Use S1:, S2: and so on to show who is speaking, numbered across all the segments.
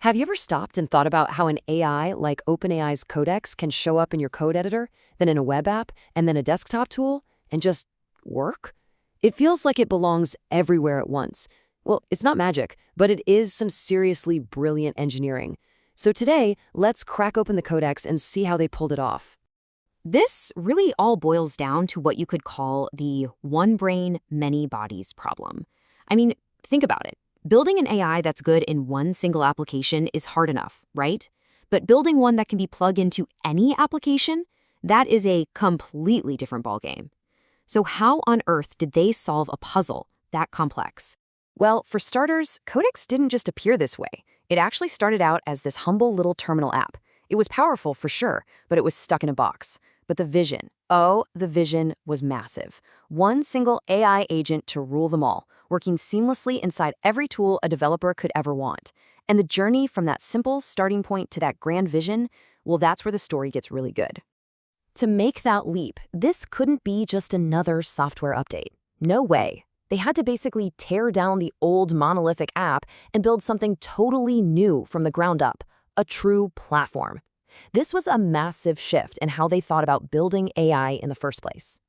S1: Have you ever stopped and thought about how an AI like OpenAI's Codex can show up in your code editor, then in a web app, and then a desktop tool, and just work? It feels like it belongs everywhere at once. Well, it's not magic, but it is some seriously brilliant engineering. So today, let's crack open the Codex and see how they pulled it off.
S2: This really all boils down to what you could call the one brain, many bodies problem. I mean, think about it. Building an AI that's good in one single application is hard enough, right? But building one that can be plugged into any application, that is a completely different ballgame. So how on earth did they solve a puzzle that complex?
S1: Well, for starters, Codex didn't just appear this way. It actually started out as this humble little terminal app. It was powerful for sure, but it was stuck in a box. But the vision was massive. One single AI agent to rule them all, working seamlessly inside every tool a developer could ever want. And the journey from that simple starting point to that grand vision, well, that's where the story gets really good. To make that leap, this couldn't be just another software update. No way. They had to basically tear down the old monolithic app and build something totally new from the ground up, a true platform. This was a massive shift in how they thought about building AI in the first place.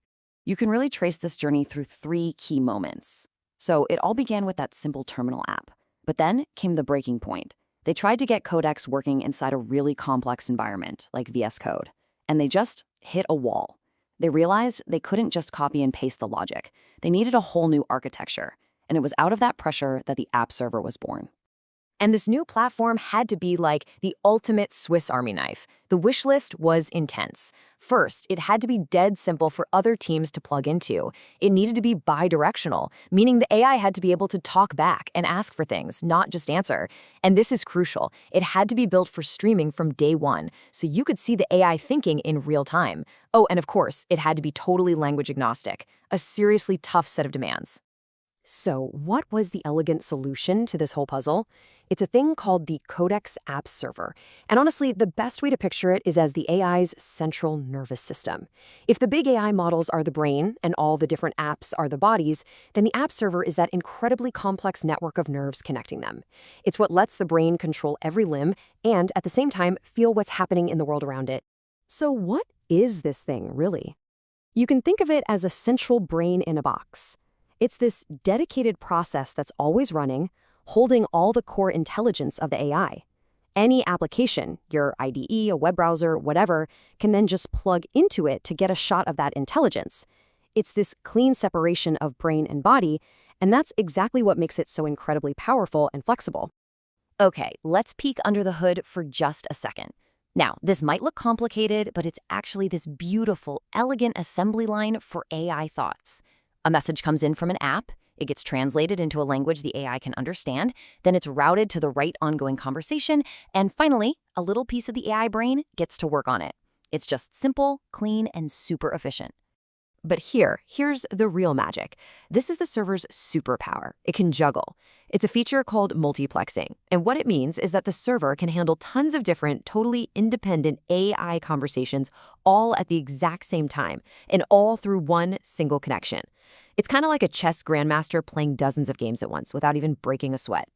S1: You can really trace this journey through three key moments. So it all began with that simple terminal app. But then came the breaking point. They tried to get Codex working inside a really complex environment, like VS Code, and they just hit a wall. They realized they couldn't just copy and paste the logic. They needed a whole new architecture, and it was out of that pressure that the app server was born. And this new platform had to be like the ultimate Swiss Army knife. The wish list was intense. First, it had to be dead simple for other teams to plug into. It needed to be bidirectional, meaning the AI had to be able to talk back and ask for things, not just answer. And this is crucial. It had to be built for streaming from day one, so you could see the AI thinking in real time. Oh, and of course, it had to be totally language agnostic, a seriously tough set of demands. So what was the elegant solution to this whole puzzle? It's a thing called the Codex App Server. And honestly, the best way to picture it is as the AI's central nervous system. If the big AI models are the brain and all the different apps are the bodies, then the App Server is that incredibly complex network of nerves connecting them. It's what lets the brain control every limb and, at the same time, feel what's happening in the world around it. So what is this thing, really? You can think of it as a central brain in a box. It's this dedicated process that's always running, holding all the core intelligence of the AI. Any application, your IDE, a web browser, whatever, can then just plug into it to get a shot of that intelligence. It's this clean separation of brain and body, and that's exactly what makes it so incredibly powerful and flexible. Okay, let's peek under the hood for just a second. Now, this might look complicated, but it's actually this beautiful, elegant assembly line for AI thoughts. A message comes in from an app, it gets translated into a language the AI can understand, then it's routed to the right ongoing conversation, and finally, a little piece of the AI brain gets to work on it. It's just simple, clean, and super efficient. But here's the real magic. This is the server's superpower. It can juggle. It's a feature called multiplexing, and what it means is that the server can handle tons of different, totally independent AI conversations all at the exact same time, and all through one single connection. It's kind of like a chess grandmaster playing dozens of games at once without even breaking a sweat.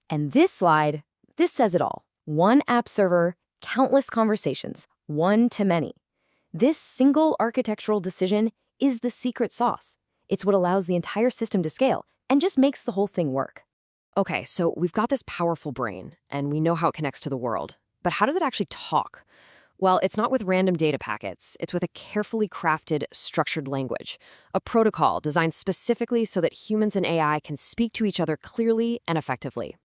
S1: And this slide, this says it all. One app server, countless conversations, one to many. This single architectural decision is the secret sauce. It's what allows the entire system to scale and just makes the whole thing work. Okay, so we've got this powerful brain, and we know how it connects to the world. But how does it actually talk? Well, it's not with random data packets. It's with a carefully crafted, structured language, a protocol designed specifically so that humans and AI can speak to each other clearly and effectively.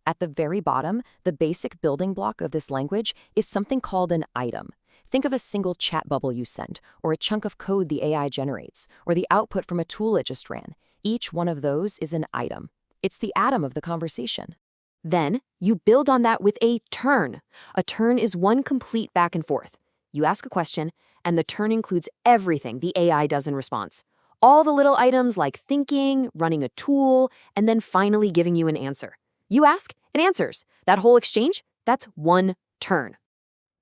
S1: At the very bottom, the basic building block of this language is something called an item. Think of a single chat bubble you sent, or a chunk of code the AI generates, or the output from a tool it just ran. Each one of those is an item. It's the atom of the conversation. Then, you build on that with a turn. A turn is one complete back and forth. You ask a question, and the turn includes everything the AI does in response. All the little items like thinking, running a tool, and then finally giving you an answer. You ask, it answers. That whole exchange, that's one turn.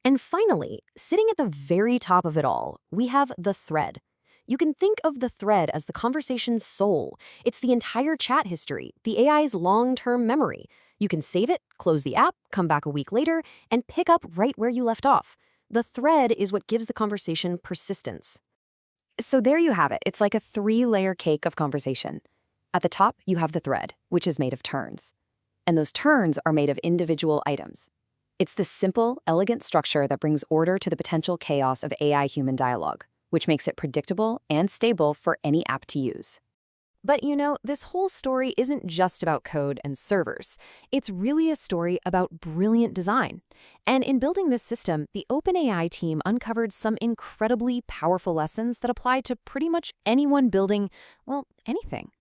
S1: And finally, sitting at the very top of it all, we have the thread. You can think of the thread as the conversation's soul. It's the entire chat history, the AI's long-term memory. You can save it, close the app, come back a week later, and pick up right where you left off. The thread is what gives the conversation persistence. So there you have it. It's like a 3-layer cake of conversation. At the top, you have the thread, which is made of turns. And those turns are made of individual items. It's this simple, elegant structure that brings order to the potential chaos of AI-human dialogue, which makes it predictable and stable for any app to use. But this whole story isn't just about code and servers. It's really a story about brilliant design. And in building this system, the OpenAI team uncovered some incredibly powerful lessons that apply to pretty much anyone building, well, anything.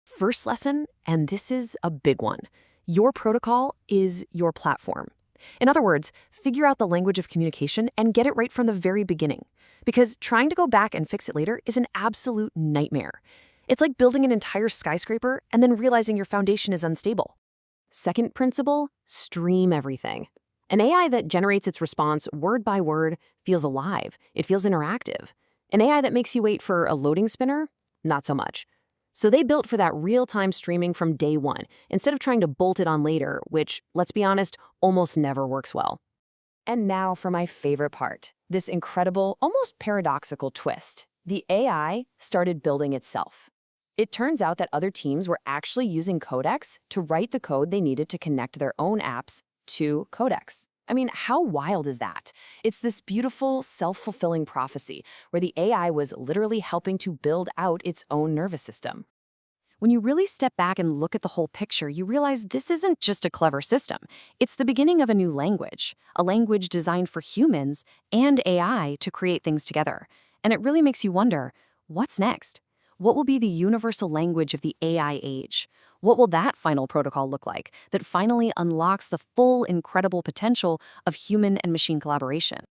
S1: First lesson, and this is a big one. Your protocol is your platform. In other words, figure out the language of communication and get it right from the very beginning. Because trying to go back and fix it later is an absolute nightmare. It's like building an entire skyscraper and then realizing your foundation is unstable. Second principle, stream everything. An AI that generates its response word by word feels alive. It feels interactive. An AI that makes you wait for a loading spinner? Not so much. So they built for that real-time streaming from day one, instead of trying to bolt it on later, which, let's be honest, almost never works well. And now for my favorite part, this incredible, almost paradoxical twist. The AI started building itself. It turns out that other teams were actually using Codex to write the code they needed to connect their own apps to Codex. I mean, how wild is that? It's this beautiful, self-fulfilling prophecy where the AI was literally helping to build out its own nervous system. When you really step back and look at the whole picture, you realize this isn't just a clever system. It's the beginning of a new language, a language designed for humans and AI to create things together. And it really makes you wonder, what's next? What will be the universal language of the AI age? What will that final protocol look like that finally unlocks the full, incredible potential of human and machine collaboration?